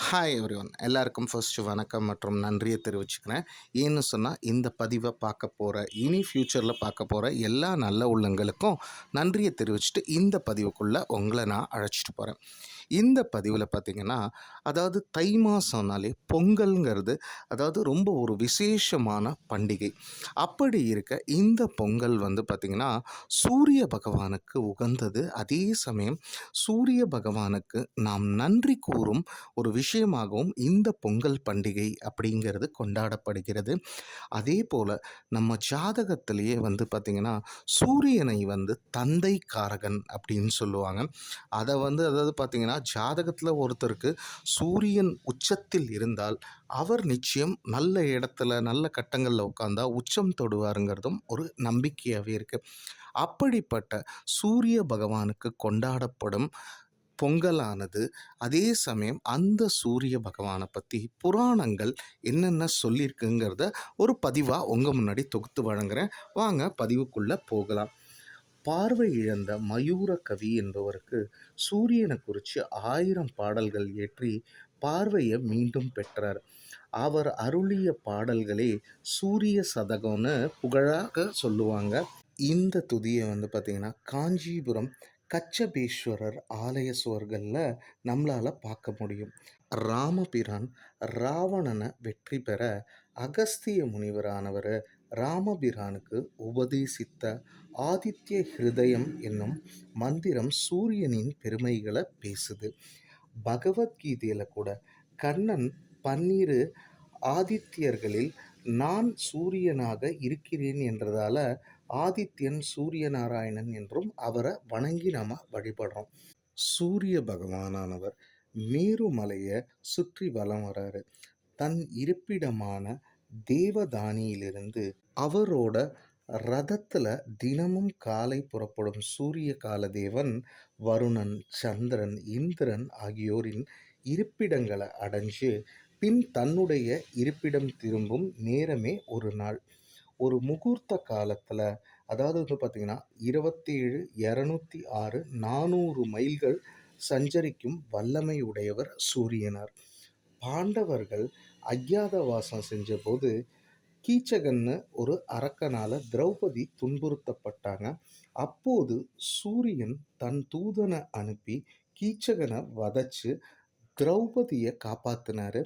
Hi everyone எல்லாருக்கும் first வணக்கம் மற்றும் நன்றியை தெரிவிச்சுக்கிறேன். ஏன்னு சொன்னால் இந்த பதிவை பார்க்க போகிற ஃப்யூச்சரில் பார்க்க போகிற எல்லா நல்ல உள்ளங்களுக்கும் நன்றியை தெரிவிச்சுட்டு இந்த பதிவுக்குள்ளே உங்களை நான் அழைச்சிட்டு போகிறேன். இந்த பதிவில் பார்த்திங்கன்னா, அதாவது தை மாதம்னாலே பொங்கல்ங்கிறது அதாவது ரொம்ப ஒரு விசேஷமான பண்டிகை. அப்படி இருக்க இந்த பொங்கல் வந்து பார்த்திங்கன்னா சூரிய பகவானுக்கு உகந்தது. அதே சமயம் சூரிய பகவானுக்கு நாம் நன்றி கூறும் ஒரு விஷயமாகவும் இந்த பொங்கல் பண்டிகை அப்படிங்கிறது கொண்டாடப்படுகிறது. அதே போல் நம்ம ஜாதகத்திலேயே வந்து பார்த்திங்கன்னா சூரியனை வந்து தந்தை காரகன் அப்படின்னு சொல்லுவாங்க. அதை வந்து அதாவது பார்த்திங்கன்னா ஜாதகத்தில் ஒருத்தருக்கு சூரியன் உச்சத்தில் இருந்தால் அவர் நிச்சயம் நல்ல இடத்துல நல்ல கட்டங்களில் உட்காந்தா உச்சம் தொடுவாருங்கிறதும் ஒரு நம்பிக்கையாகவே இருக்குது. அப்படிப்பட்ட சூரிய பகவானுக்கு கொண்டாடப்படும் பொங்கலானது அதே சமயம் அந்த சூரிய பகவானை பற்றி புராணங்கள் என்னென்ன சொல்லியிருக்குங்கிறத ஒரு பதிவாக உங்கள் முன்னாடி தொகுத்து வழங்குகிறேன். வாங்க பதிவுக்குள்ளே போகலாம். பார்வை இழந்த மயூர கவி என்பவருக்கு சூரியனை குறித்து 1000 பாடல்கள் இயற்றி பார்வையை மீண்டும் பெற்றார். அவர் அருளிய பாடல்களே சூரிய சதகம்னு புகழாக சொல்லுவாங்க. இந்த துதியை வந்து பார்த்திங்கன்னா காஞ்சிபுரம் கச்சபேஸ்வரர் ஆலய சுவர்களில் நம்மளால் பார்க்க முடியும். ராமபிரான் ராவணனை வெற்றி பெற அகஸ்திய முனிவரானவர் ராமபிரானுக்கு உபதேசித்த ஆதித்ய ஹிருதயம் என்னும் மந்திரம் சூரியனின் பெருமைகளை பேசுது. பகவத்கீதையில் கூட கண்ணன் 12 ஆதித்யர்களில் நான் சூரியனாக இருக்கிறேன் என்றதால் ஆதித்யன் சூரிய நாராயணன் என்றும் அவரை வணங்கி நாம் வழிபடுறோம். சூரிய பகவானானவர் மேருமலையை சுற்றி வலம் வராரு. தன் இருப்பிடமான தேவதானியிலிருந்து அவரோட ரதத்தில் தினமும் காலை புறப்படும் சூரிய காலதேவன் வருணன், சந்திரன், இந்திரன் ஆகியோரின் இருப்பிடங்களை அடைஞ்சு பின் தன்னுடைய இருப்பிடம் திரும்பும் நேரமே ஒரு நாள். ஒரு முகூர்த்த காலத்தில் அதாவது வந்து பார்த்திங்கன்னா 27, 206, 400 மைல்கள் சஞ்சரிக்கும் வல்லமை உடையவர் சூரியனார். பாண்டவர்கள் அஜ்ஞாதவாசம் செஞ்சபோது கீச்சகன்னு ஒரு அரக்கனால் திரௌபதி துன்புறுத்தப்பட்டாங்க. அப்போது சூரியன் தன் தூதனை அனுப்பி கீச்சகனை வதைச்சு திரௌபதியை காப்பாற்றினார்.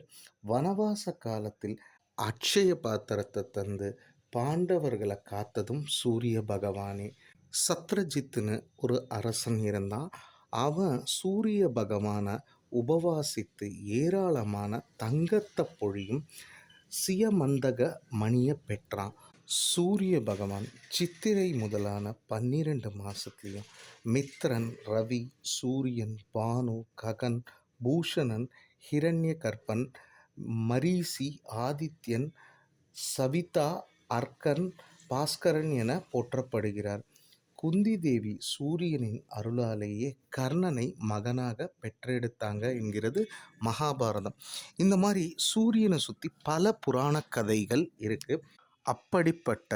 வனவாச காலத்தில் அட்சய பாத்திரத்தை தந்து பாண்டவர்களை காத்ததும் சூரிய பகவானே. சத்ரஜித்துன்னு ஒரு அரசன் இருந்தான். அவன் சூரிய பகவானை உபவாசித்து ஏராளமான தங்கத்தை பொழியும் சியமந்தக மணியை பெற்றான். சூரிய பகவான் சித்திரை முதலான 12 மாதத்துலேயும் மித்ரன், ரவி, சூரியன், பானு, ககன், பூஷணன், ஹிரண்ய கர்ப்பன், மரீசி, ஆதித்யன், சவிதா, அர்க்கன், பாஸ்கரன் என போற்றப்படுகிறார். குந்தி தேவி சூரியனின் அருளாலேயே கர்ணனை மகனாக பெற்றெடுத்தாங்க என்கிறது மகாபாரதம். இந்த மாதிரி சூரியனை சுற்றி பல புராண கதைகள் இருக்குது. அப்படிப்பட்ட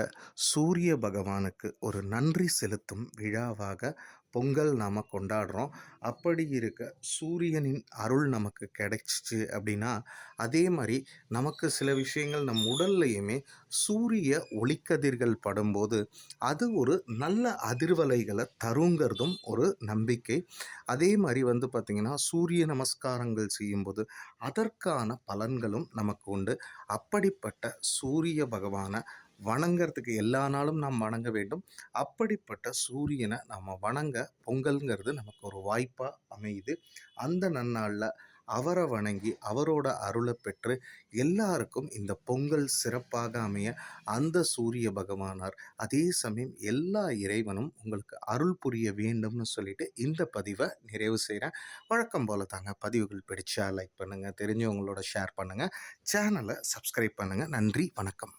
சூரிய பகவானுக்கு ஒரு நன்றி செலுத்தும் விழாவாக பொங்கல் நாம் கொண்டாடுறோம். அப்படி இருக்க சூரியனின் அருள் நமக்கு கிடைச்சிச்சு அப்படின்னா அதே மாதிரி நமக்கு சில விஷயங்கள் நம் உடல்லையுமே சூரிய ஒளிக்கதிர்கள் படும்போது அது ஒரு நல்ல அதிர்வலைகளை தருங்கிறதும் ஒரு நம்பிக்கை. அதே மாதிரி வந்து பார்த்திங்கன்னா சூரிய நமஸ்காரங்கள் செய்யும்போது அதற்கான பலன்களும் நமக்கு உண்டு. அப்படிப்பட்ட சூரிய பகவானை வணங்கிறதுக்கு எல்லா நாளும் நாம் வணங்க வேண்டும். அப்படிப்பட்ட சூரியனை நம்ம வணங்க பொங்கல்ங்கிறது நமக்கு ஒரு வாய்ப்பாக அமையுது. அந்த நன்னாளில் அவரை வணங்கி அவரோட அருளை பெற்று எல்லாருக்கும் இந்த பொங்கல் சிறப்பாக அமைய அந்த சூரிய பகவானார் அதே சமயம் எல்லா இறைவனும் உங்களுக்கு அருள் புரிய வேண்டும்னு சொல்லிட்டு இந்த பதிவை நிறைவு செய்கிறேன். வழக்கம் போல தாங்க பதிவுகள் பிடிச்சா லைக் பண்ணுங்கள், தெரிஞ்சவங்களோட ஷேர் பண்ணுங்கள், சேனலை சப்ஸ்கிரைப் பண்ணுங்கள். நன்றி, வணக்கம்.